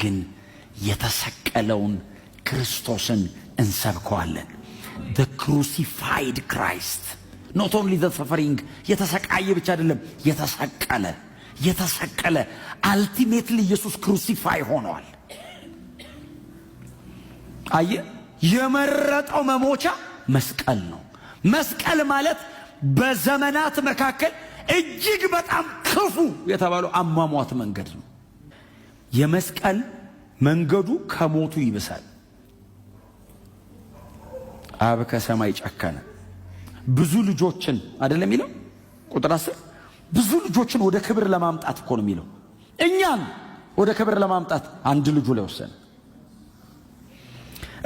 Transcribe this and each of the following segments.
ግን የተሰቀለውን ክርስቶስን እንሰብከዋለን። the crucified Christ, not only the suffering የተሰቃየ ብቻ አይደለም የተሰቀለ ultimately ኢየሱስ crucify ሆኗል። አየ የመረጠው መሞቻ መስቀል ነው። መስቀል ማለት በዘመናት መካከል እጅግ በጣም ክፉ የተባለው አሟሟት መንገድ ነው። የመስቀል መንገዱ ከሞቱ ይብሳል። አብ ከሰማይ ጨከነ ብዙ ልጆችን አይደለም የሚለው ቁጥር 10 ብዙ ልጆችን ወደ ክብር ለማምጣት እኮ ነው የሚለው። እኛን ወደ ክብር ለማምጣት አንድ ልጁ ላይ ወሰነ።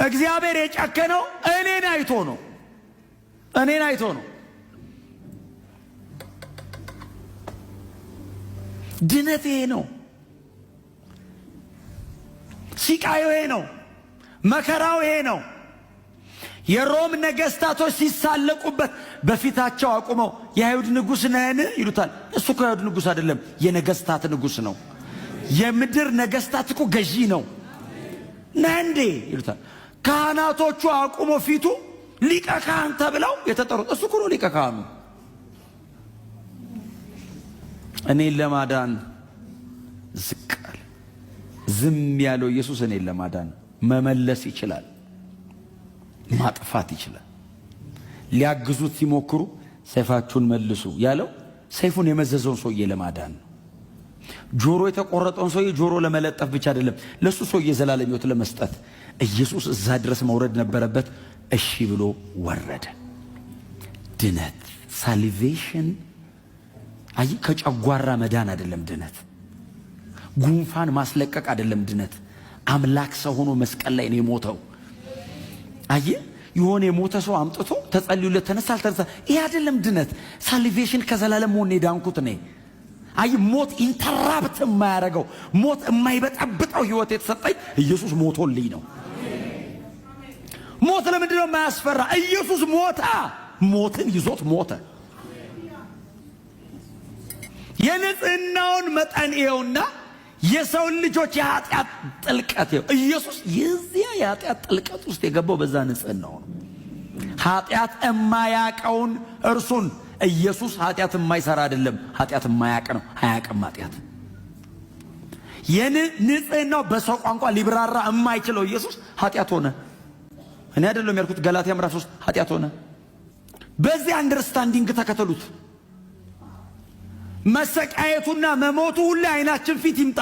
እግዚአብሔር የጨከነው እኔን አይቶ ነው። ድነት ይሄ ነው። ሲቃዩ ይሄ ነው። መከራው ይሄ ነው። የሮም ነገስታቶች ሲሳለቁበት በፊታቸው አቁመው የአይሁድ ንጉስ ነህን ይሉታል። እሱ እኮ የአይሁድ ንጉስ አይደለም፣ የነገስታት ንጉስ ነው። የምድር ነገስታት እኮ ገዢ ነው። ነንዴ ይሉታል። ካህናቶቹ አቁሞ ፊቱ ሊቀ ካህን ተብለው የተጠሩት እሱ እኮ ነው ሊቀ ካህኑ። እኔን ለማዳን ዝቅ አለ። ዝም ያለው ኢየሱስ እኔን ለማዳን መመለስ ይችላል፣ ማጥፋት ይችላል። ሊያግዙት ሲሞክሩ ሰይፋችሁን መልሱ ያለው ሰይፉን የመዘዘውን ሰውዬ ለማዳን ነው። ጆሮ የተቆረጠውን ሰውዬ ጆሮ ለመለጠፍ ብቻ አይደለም፣ ለሱ ሰውዬ ዘላለም ሕይወት ለመስጠት ኢየሱስ እዛ ድረስ መውረድ ነበረበት። እሺ ብሎ ወረደ። ድነት ሳልቬሽን አይ ከጨጓራ መዳን አይደለም ድነት። ጉንፋን ማስለቀቅ አይደለም ድነት። አምላክ ሰው ሆኖ መስቀል ላይ ነው የሞተው። አይ የሆነ የሞተ ሰው አምጥቶ ተጸልዩለት ተነሳ አልተነሳ ይሄ አይደለም ድነት። ሳልቬሽን ከዘላለም ሞት ዳንኩት ነው። አይ ሞት ኢንተራፕት የማያደርገው ሞት የማይበጠብጠው ህይወት የተሰጠኝ ኢየሱስ ሞቶልኝ ነው። ሞት ለምንድን ነው የማያስፈራ? ኢየሱስ ሞታ ሞትን ይዞት ሞተ። የንጽህናውን መጠን ይኸውና የሰው ልጆች የኃጢአት ጥልቀት ይኸው ኢየሱስ የዚያ የኃጢአት ጥልቀት ውስጥ የገባው በዛ ንጽህናው ነው። ኃጢአት የማያቀውን እርሱን ኢየሱስ ኃጢአት የማይሰራ አይደለም፣ ኃጢአት የማያቅ ነው። አያቅም ኃጢአት። የንጽህናው በሰው ቋንቋ ሊብራራ የማይችለው ኢየሱስ ኃጢአት ሆነ። እኔ አይደለም ያልኩት፣ ገላትያ ምዕራፍ 3 ኃጢአት ሆነ። በዚህ አንደርስታንዲንግ ተከተሉት። መሰቃየቱና መሞቱ ሁሉ አይናችን ፊት ይምጣ።